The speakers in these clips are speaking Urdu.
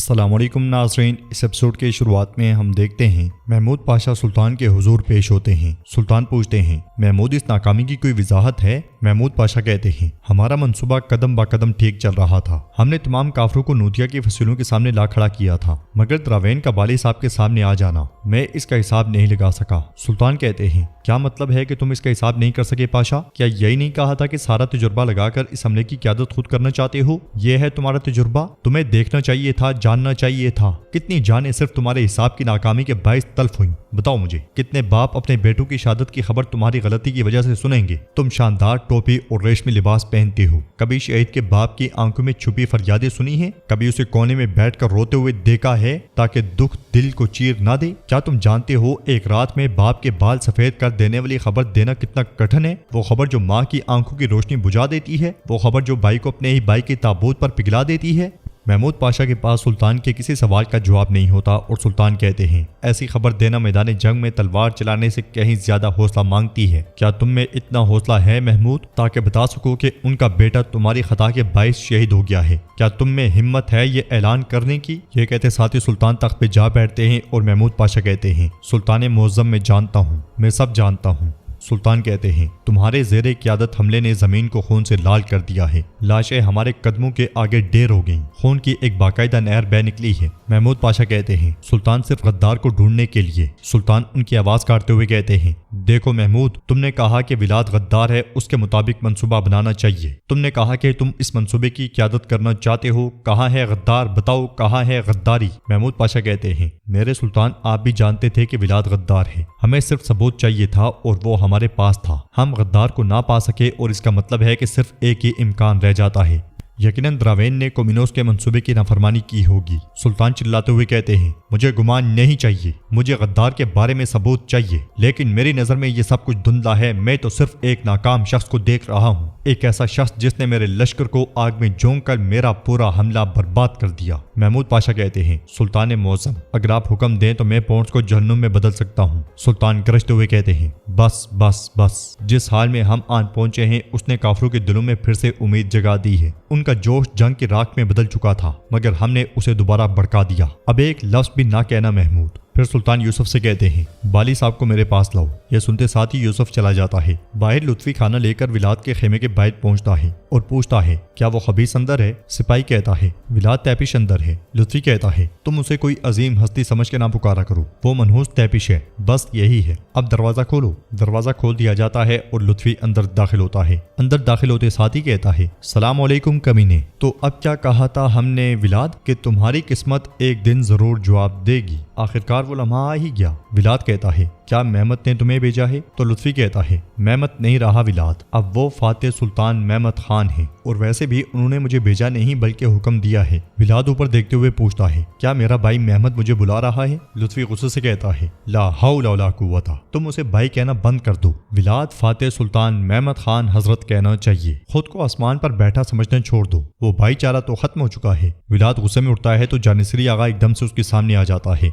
السلام علیکم ناظرین، اس ایپیسوڈ کے شروعات میں ہم دیکھتے ہیں محمود پاشا سلطان کے حضور پیش ہوتے ہیں۔ سلطان پوچھتے ہیں محمود اس ناکامی کی کوئی وضاحت ہے؟ محمود پاشا کہتے ہیں ہمارا منصوبہ قدم با قدم ٹھیک چل رہا تھا، ہم نے تمام کافروں کو نوتیا کی فصیلوں کے سامنے لا کھڑا کیا تھا، مگر دراوین کا بالی صاحب کے سامنے آ جانا، میں اس کا حساب نہیں لگا سکا۔ سلطان کہتے ہیں کیا مطلب ہے کہ تم اس کا حساب نہیں کر سکے پاشا؟ کیا یہی نہیں کہا تھا کہ سارا تجربہ لگا کر اس حملے کی قیادت خود کرنا چاہتے ہو؟ یہ ہے تمہارا تجربہ؟ تمہیں دیکھنا چاہیے تھا، جاننا چاہیے تھا۔ کتنی جانیں صرف تمہارے حساب کی ناکامی کے باعث تلف ہوئیں؟ بتاؤ مجھے، کتنے باپ اپنے بیٹوں کی شہادت کی خبر تمہاری غلطی کی وجہ سے سنیں گے؟ تم شاندار ٹوپی اور ریشمی لباس پہنتے ہو، کبھی شہید کے باپ کی آنکھوں میں چھپی فریادیں سنی ہیں؟ کبھی اسے کونے میں بیٹھ کر روتے ہوئے دیکھا ہے تاکہ دکھ دل کو چیر نہ دے؟ کیا تم جانتے ہو ایک رات میں باپ کے بال سفید کر دینے والی خبر دینا کتنا کٹھن ہے؟ وہ خبر جو ماں کی آنکھوں کی روشنی بجھا دیتی ہے، وہ خبر جو بھائی کو اپنے ہی بھائی کے تابوت پر پگھلا دیتی ہے۔ محمود پاشا کے پاس سلطان کے کسی سوال کا جواب نہیں ہوتا اور سلطان کہتے ہیں ایسی خبر دینا میدان جنگ میں تلوار چلانے سے کہیں زیادہ حوصلہ مانگتی ہے۔ کیا تم میں اتنا حوصلہ ہے محمود تاکہ بتا سکو کہ ان کا بیٹا تمہاری خطا کے باعث شہید ہو گیا ہے؟ کیا تم میں ہمت ہے یہ اعلان کرنے کی؟ یہ کہتے ساتھ ہی سلطان تخت پہ جا بیٹھتے ہیں اور محمود پاشا کہتے ہیں سلطان معظم میں جانتا ہوں، میں سب جانتا ہوں۔ سلطان کہتے ہیں تمہارے زیر قیادت حملے نے زمین کو خون سے لال کر دیا ہے، لاشیں ہمارے قدموں کے آگے ڈھیر ہو گئیں، خون کی ایک باقاعدہ نہر بہہ نکلی ہے۔ محمود پاشا کہتے ہیں سلطان صرف غدار کو ڈھونڈنے کے لیے۔ سلطان ان کی آواز کاٹتے ہوئے کہتے ہیں دیکھو محمود، تم نے کہا کہ ولاد غدار ہے، اس کے مطابق منصوبہ بنانا چاہیے۔ تم نے کہا کہ تم اس منصوبے کی قیادت کرنا چاہتے ہو، کہاں ہے غدار؟ بتاؤ کہاں ہے غداری؟ محمود پاشا کہتے ہیں میرے سلطان، آپ بھی جانتے تھے کہ ولاد غدار ہے، ہمیں صرف ثبوت چاہیے تھا اور وہ ہمارے پاس تھا۔ ہم غدار کو نہ پا سکے اور اس کا مطلب ہے کہ صرف ایک ہی امکان رہ جاتا ہے، یقیناً دراوین نے کومینوس کے منصوبے کی نافرمانی کی ہوگی۔ سلطان چلاتے ہوئے کہتے ہیں مجھے گمان نہیں چاہیے، مجھے غدار کے بارے میں ثبوت چاہیے، لیکن میری نظر میں یہ سب کچھ دھندلا ہے۔ میں تو صرف ایک ناکام شخص کو دیکھ رہا ہوں، ایک ایسا شخص جس نے میرے لشکر کو آگ میں جھونک کر میرا پورا حملہ برباد کر دیا۔ محمود پاشا کہتے ہیں سلطان معظم، اگر آپ حکم دیں تو میں پونس کو جہنم میں بدل سکتا ہوں۔ سلطان گرجتے ہوئے کہتے ہیں بس بس بس، جس حال میں ہم آن پہنچے ہیں اس نے کافروں کے دلوں میں پھر سے امید جگا دی ہے۔ ان کا جوش جنگ کی راکھ میں بدل چکا تھا، مگر ہم نے اسے دوبارہ بھڑکا دیا۔ اب ایک لفظ بھی نہ کہنا محمود۔ پھر سلطان یوسف سے کہتے ہیں بالی صاحب کو میرے پاس لاؤ۔ یہ سنتے ساتھ ہی یوسف چلا جاتا ہے۔ باہر لطفی کھانا لے کر ولاد کے خیمے کے باہر پہنچتا ہے اور پوچھتا ہے کیا وہ خبیث اندر ہے؟ سپاہی کہتا ہے ولاد تیپش اندر ہے۔ لطفی کہتا ہے تم اسے کوئی عظیم ہستی سمجھ کے نہ پکارا کرو، وہ منحوس تیپش ہے، بس یہی ہے۔ اب دروازہ کھولو۔ دروازہ کھول دیا جاتا ہے اور لطفی اندر داخل ہوتا ہے۔ اندر داخل ہوتے ساتھ ہی کہتا ہے السلام علیکم کمینے۔ تو اب کیا کہا تھا ہم نے ولاد کہ تمہاری قسمت ایک دن ضرور جواب دے گی، آخرکار وہ لمحہ آ ہی گیا۔ ولاد کہتا ہے کیا محمد نے تمہیں بھیجا ہے؟ تو لطفی کہتا ہے محمد نہیں رہا ولاد، اب وہ فاتح سلطان محمد خان ہے، اور ویسے بھی انہوں نے مجھے بھیجا نہیں بلکہ حکم دیا ہے۔ ولاد اوپر دیکھتے ہوئے پوچھتا ہے کیا میرا بھائی محمد مجھے بلا رہا ہے؟ لطفی غصے سے کہتا ہے لا حول ولا قوت، تم اسے بھائی کہنا بند کر دو۔ ولاد فاتح سلطان محمد خان حضرت کہنا چاہیے، خود کو آسمان پر بیٹھا سمجھنا چھوڑ دو، وہ بھائی چارہ تو ختم ہو چکا ہے۔ ولاد غصے میں اٹھتا ہے تو جانصری آغا ایک دم سے اس کے سامنے آ جاتا ہے۔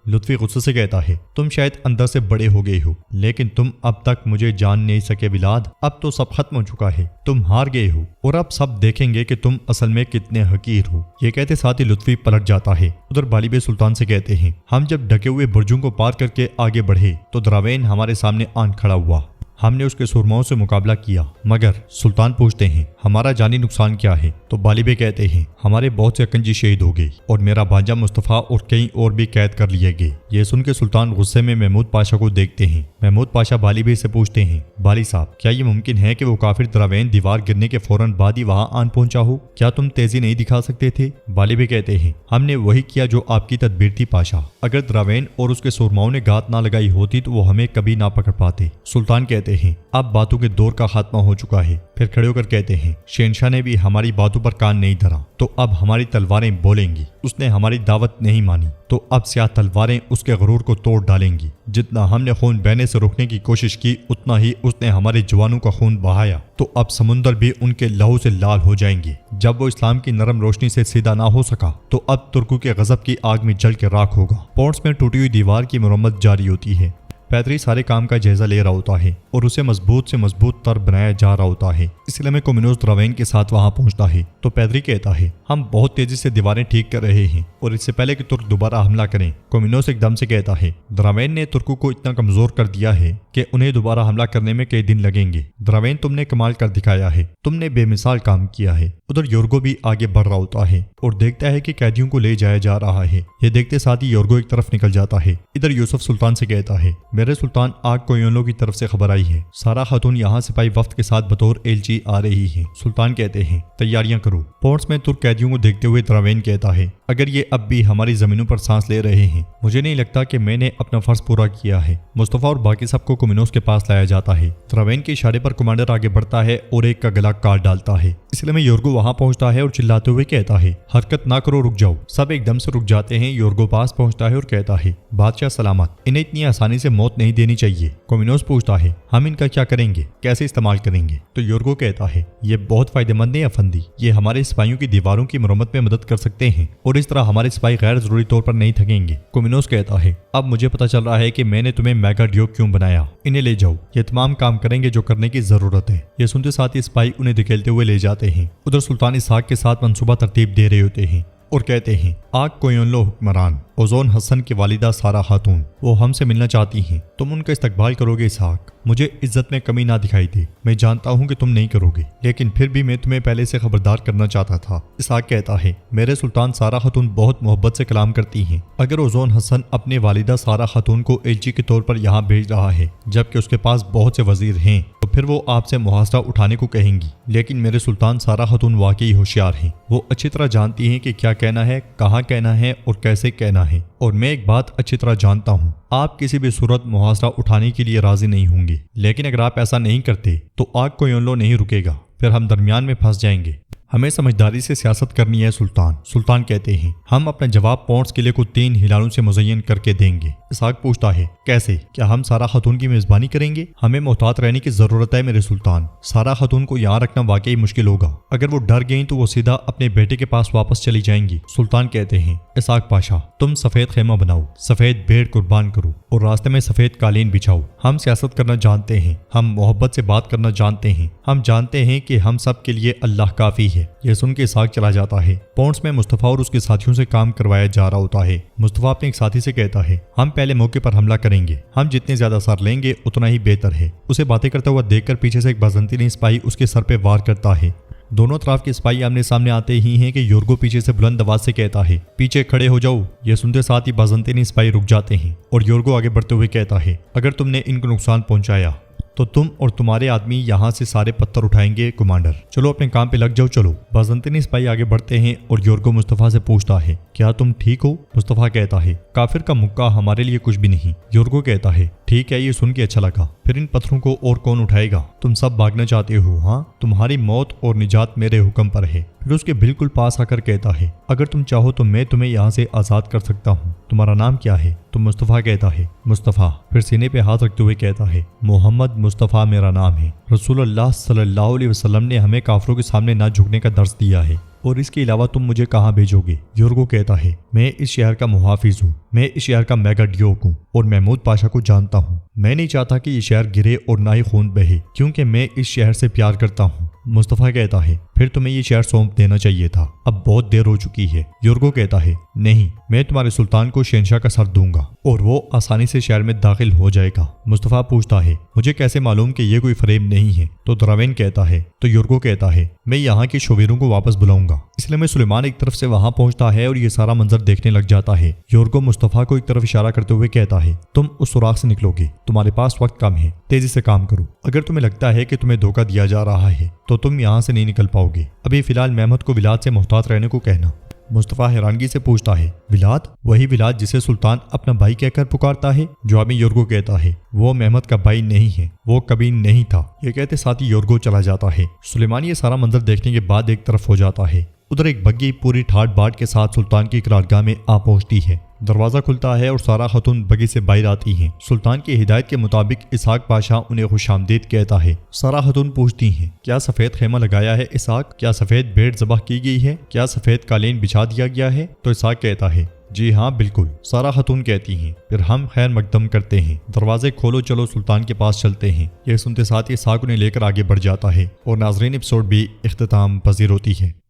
لطفی غصے سے کہتا ہے تم شاید اندر سے بڑے ہو گئے ہو، لیکن تم اب تک مجھے جان نہیں سکے ولاد، اب تو سب ختم ہو چکا ہے، تم ہار گئے ہو، اور اب سب دیکھیں گے کہ تم اصل میں کتنے حقیر ہو۔ یہ کہتے ساتھ ہی لطفی پلٹ جاتا ہے۔ ادھر بالی سلطان سے کہتے ہیں ہم جب ڈھکے ہوئے برجوں کو پار کر کے آگے بڑھے تو دراوین ہمارے سامنے آن کھڑا ہوا، ہم نے اس کے سرماؤں سے مقابلہ کیا، مگر سلطان پوچھتے ہیں ہمارا جانی نقصان کیا ہے؟ تو بالی کہتے ہیں ہمارے بہت سے اکنجی شہید ہو گئے اور میرا بھانجا مصطفیٰ اور کئی اور بھی قید کر لیے گئے۔ یہ سن کے سلطان غصے میں محمود پاشا کو دیکھتے ہیں۔ محمود پاشا بالی سے پوچھتے ہیں بالی صاحب کیا یہ ممکن ہے کہ وہ کافر دراوین دیوار گرنے کے فوراً بعد ہی وہاں آن پہنچا ہو؟ کیا تم تیزی نہیں دکھا سکتے تھے؟ بالی کہتے ہیں ہم نے وہی کیا جو آپ کی تدبیر تھی پاشا، اگر دراوین اور اس کے سرماؤں نے گات نہ لگائی ہوتی تو وہ ہمیں کبھی نہ پکڑ پاتے۔ سلطان کہتے ہیں اب باتوں کے دور کا خاتمہ ہو چکا ہے۔ پھر کھڑے ہو کر کہتے ہیں شہنشاہ نے بھی ہماری باتوں پر کان نہیں دھرا تو اب ہماری تلواریں بولیں گی، اس نے ہماری دعوت نہیں مانی تو اب سیاہ تلواریں اس کے غرور کو توڑ ڈالیں گی۔ جتنا ہم نے خون بہنے سے روکنے کی کوشش کی اتنا ہی اس نے ہمارے جوانوں کا خون بہایا، تو اب سمندر بھی ان کے لہو سے لال ہو جائیں گے۔ جب وہ اسلام کی نرم روشنی سے سیدھا نہ ہو سکا تو اب ترکوں کے غضب کی آگ میں جل کے راکھ ہوگا۔ پونس میں ٹوٹی ہوئی دیوار کی مرمت جاری ہوتی ہے۔ پیدری سارے کام کا جائزہ لے رہا ہوتا ہے اور اسے مضبوط سے مضبوط تر بنایا جا رہا ہوتا ہے۔ اس لیے میں کومینوس دراوین کے ساتھ وہاں پہنچتا ہے تو پیدری کہتا ہے ہم بہت تیزی سے دیواریں ٹھیک کر رہے ہیں اور اس سے پہلے کہ ترک دوبارہ حملہ کریں۔ کومینوس ایک دم سے کہتا ہے دراوین نے ترکوں کو اتنا کمزور کر دیا ہے کہ انہیں دوبارہ حملہ کرنے میں کئی دن لگیں گے۔ دراوین تم نے کمال کر دکھایا ہے، تم نے بے مثال کام کیا ہے۔ ادھر یورگو بھی آگے بڑھ رہا ہوتا ہے اور دیکھتا ہے کہ قیدیوں کو لے جایا جا رہا ہے۔ یہ دیکھتے ساتھ ہی یورگو ایک طرف نکل جاتا ہے۔ ادھر یوسف سلطان سے کہتا ہے میرے سلطان آگ کوئنلو کی طرف سے خبر آئی ہے، سارا خاتون یہاں سپاہی وفد کے ساتھ بطور ایلچی آ رہی ہیں۔ سلطان کہتے ہیں تیاریاں کرو۔ پورٹس میں ترک قیدیوں کو دیکھتے ہوئے دراوین کہتا ہے اگر یہ اب بھی ہماری زمینوں پر سانس لے رہے ہیں مجھے نہیں لگتا کہ میں نے اپنا فرض پورا کیا ہے۔ مصطفیٰ اور باقی سب کو کومینوس کے پاس لایا جاتا ہے۔ دراوین کے اشارے پر کمانڈر آگے بڑھتا ہے اور ایک کا گلا کاٹ ڈالتا ہے۔ اس لیے میں یورگو وہاں پہنچتا ہے اور چلاتے ہوئے کہتا ہے حرکت نہ کرو، رک جاؤ۔ سب ایک دم سے رک جاتے ہیں۔ یورگو پاس پہنچتا ہے اور کہتا ہے بادشاہ سلامت، انہیں اتنی آسانی سے موت نہیں دینی چاہیے۔ کومینوس پوچھتا ہے ہم ان کا کیا کریں گے، کیسے استعمال کریں گے؟ تو یورگو کہتا ہے یہ بہت فائدہ مند ہے افندی، یہ ہمارے سپاہیوں کی دیواروں کی مرمت میں مدد کر سکتے ہیں اور اس طرح ہمارے سپاہی غیر ضروری طور پر نہیں تھکیں گے۔ کومینوس کہتا ہے اب مجھے پتا چل رہا ہے کہ میں نے تمہیں میگا ڈیوک کیوں بنایا، انہیں لے جاؤ، یہ تمام کام کریں گے جو کرنے کی ضرورت ہے۔ یہ سنتے ساتھ ہی سپاہی انہیں دھکیلتے ہوئے لے جاتے ہیں۔ ادھر سلطان اسحاق کے ساتھ منصوبہ ترتیب دے رہے ہوتے ہیں اور کہتے ہیں آگ کوئنلو حکمران اوزون حسن کی والدہ سارا خاتون وہ ہم سے ملنا چاہتی ہیں، تم ان کا استقبال کرو گے اسحاق؟ مجھے عزت میں کمی نہ دکھائی دے، میں جانتا ہوں کہ تم نہیں کرو گے، لیکن پھر بھی میں تمہیں پہلے سے خبردار کرنا چاہتا تھا۔ اسحاق کہتا ہے میرے سلطان سارا خاتون بہت محبت سے کلام کرتی ہیں، اگر اوزون حسن اپنے والدہ سارا خاتون کو ایلچی کے طور پر یہاں بھیج رہا ہے جبکہ اس کے پاس بہت سے وزیر ہیں تو پھر وہ آپ سے محاصرہ اٹھانے کو کہیں گی، لیکن میرے سلطان سارا خاتون واقعی ہوشیار ہیں، وہ اچھی طرح جانتی ہیں کہ کیا کہنا ہے، کہاں کہنا ہے اور کیسے کہنا ہے، اور میں ایک بات اچھی طرح جانتا ہوں آپ کسی بھی صورت محاصرہ اٹھانے کے لیے راضی نہیں ہوں گے، لیکن اگر آپ ایسا نہیں کرتے تو آگ کوئنلو نہیں رکے گا، پھر ہم درمیان میں پھنس جائیں گے۔ ہمیں سمجھداری سے سیاست کرنی ہے سلطان۔ سلطان کہتے ہیں ہم اپنا جواب پونٹس قلعے کو 3 ہلالوں سے مزین کر کے دیں گے۔ اسحاق پوچھتا ہے کیسے؟ کیا ہم سارا خاتون کی میزبانی کریں گے؟ ہمیں محتاط رہنے کی ضرورت ہے میرے سلطان، سارا خاتون کو یہاں رکھنا واقعی مشکل ہوگا، اگر وہ ڈر گئیں تو وہ سیدھا اپنے بیٹے کے پاس واپس چلی جائیں گی۔ سلطان کہتے ہیں اسحاق پاشا تم سفید خیمہ بناؤ، سفید بھیڑ قربان کرو اور راستے میں سفید قالین بچھاؤ۔ ہم سیاست کرنا جانتے ہیں، ہم محبت سے بات کرنا جانتے ہیں، ہم جانتے ہیں کہ ہم سب کے لیے اللہ کافی ہے۔ یہ سن کے اسحاق چلا جاتا ہے۔ پونٹس میں مصطفیٰ اور اس کے ساتھیوں سے کام کروایا جا رہا ہوتا ہے۔ مصطفیٰ اپنے ایک ساتھی سے کہتا ہے ہم پہلے موقع پر حملہ کریں گے، ہم جتنے زیادہ سر لیں گے اتنا ہی بہتر ہے۔ اسے باتیں کرتا ہوا دیکھ کر پیچھے سے ایک بازنطینی سپاہی اس کے سر پہ وار کرتا ہے۔ دونوں طرف کے سپاہی آمنے سامنے آتے ہی ہیں کہ یورگو پیچھے سے بلند آواز سے کہتا ہے پیچھے کھڑے ہو جاؤ۔ یہ سنتے ساتھ ہی بازنطینی سپاہی رک جاتے ہیں اور یورگو آگے بڑھتے ہوئے کہتا ہے اگر تم نے ان کو نقصان پہنچایا تو تم اور تمہارے آدمی یہاں سے سارے پتھر اٹھائیں گے کمانڈر، چلو اپنے کام پہ لگ جاؤ چلو۔ بازنطینی سپاہی آگے بڑھتے ہیں اور یورگو مصطفیٰ سے پوچھتا ہے کیا تم ٹھیک ہو؟ مصطفیٰ کہتا ہے کافر کا مکہ ہمارے لیے کچھ بھی نہیں۔ یورگو کہتا ہے ٹھیک ہے، یہ سن کے اچھا لگا، پھر ان پتھروں کو اور کون اٹھائے گا؟ تم سب بھاگنا چاہتے ہو؟ ہاں، تمہاری موت اور نجات میرے حکم پر ہے۔ پھر اس کے بالکل پاس آ کر کہتا ہے اگر تم چاہو تو میں تمہیں یہاں سے آزاد کر سکتا ہوں، تمہارا نام کیا ہے؟ تو مصطفیٰ کہتا ہے مصطفیٰ، پھر سینے پہ ہاتھ رکھتے ہوئے کہتا ہے محمد مصطفیٰ میرا نام ہے۔ رسول اللہ صلی اللہ علیہ وسلم نے ہمیں کافروں کے سامنے نہ جھکنے کا درس دیا ہے، اور اس کے علاوہ تم مجھے کہاں بھیجو گے؟ یورگو کہتا ہے میں اس شہر کا محافظ ہوں، میں اس شہر کا میگا ڈیوک ہوں اور محمود پاشا کو جانتا ہوں۔ میں نہیں چاہتا کہ یہ شہر گرے اور نہ ہی خون بہے، کیونکہ میں اس شہر سے پیار کرتا ہوں۔ مصطفیٰ کہتا ہے پھر تمہیں یہ شہر سونپ دینا چاہیے تھا، اب بہت دیر ہو چکی ہے۔ یورگو کہتا ہے نہیں، میں تمہارے سلطان کو شہنشاہ کا سر دوں گا اور وہ آسانی سے شہر میں داخل ہو جائے گا۔ مصطفیٰ پوچھتا ہے مجھے کیسے معلوم کہ یہ کوئی فریب نہیں ہے؟ تو دراوین کہتا ہے تو یورگو کہتا ہے میں یہاں کے شویروں کو واپس بلاؤں گا۔ اس لیے میں سلیمان ایک طرف سے وہاں پہنچتا ہے اور یہ سارا منظر دیکھنے لگ جاتا ہے۔ یورگو مصطفیٰ کو ایک طرف اشارہ کرتے ہوئے کہتا ہے تم اس سوراخ سے نکلو گے، تمہارے پاس وقت کم ہے، تیزی سے کام کرو۔ اگر تمہیں لگتا ہے کہ تمہیں دھوکہ دیا جا رہا ہے تو تم یہاں سے نہیں نکل پاؤ گے۔ ابھی فی الحال محمد کو ولاد سے محتاط رہنے کو کہنا۔ مصطفیٰ حیرانگی سے پوچھتا ہے ولاد؟ وہی ولاد جسے سلطان اپنا بھائی کہہ کر پکارتا ہے؟ جواب میں یورگو کہتا ہے وہ محمد کا بھائی نہیں ہے، وہ کبھی نہیں تھا۔ یہ کہتے ساتھ ہی یورگو چلا جاتا ہے۔ سلیمان یہ سارا منظر دیکھنے کے بعد ایک طرف ہو جاتا ہے۔ ادھر ایک بگی پوری ٹھاٹ باٹ کے ساتھ سلطان کی قرارگاہ میں آ پہنچتی ہے۔ دروازہ کھلتا ہے اور سارا خاتون بگی سے باہر آتی ہیں۔ سلطان کی ہدایت کے مطابق اسحاق پاشا انہیں خوش آمدید کہتا ہے۔ سارا خاتون پوچھتی ہیں کیا سفید خیمہ لگایا ہے اسحاق؟ کیا سفید بھیڑ ذبح کی گئی ہے؟ کیا سفید قالین بچھا دیا گیا ہے؟ تو اسحاق کہتا ہے جی ہاں بالکل، سارا خاتون کہتی ہیں۔ پھر ہم خیر مقدم کرتے ہیں، دروازے کھولو چلو سلطان کے پاس چلتے ہیں۔ یہ سنتے ساتھ یہ ساگ انہیں لے کر آگے بڑھ جاتا ہے اور ناظرین ایپیسوڈ بھی اختتام پذیر ہوتی ہے۔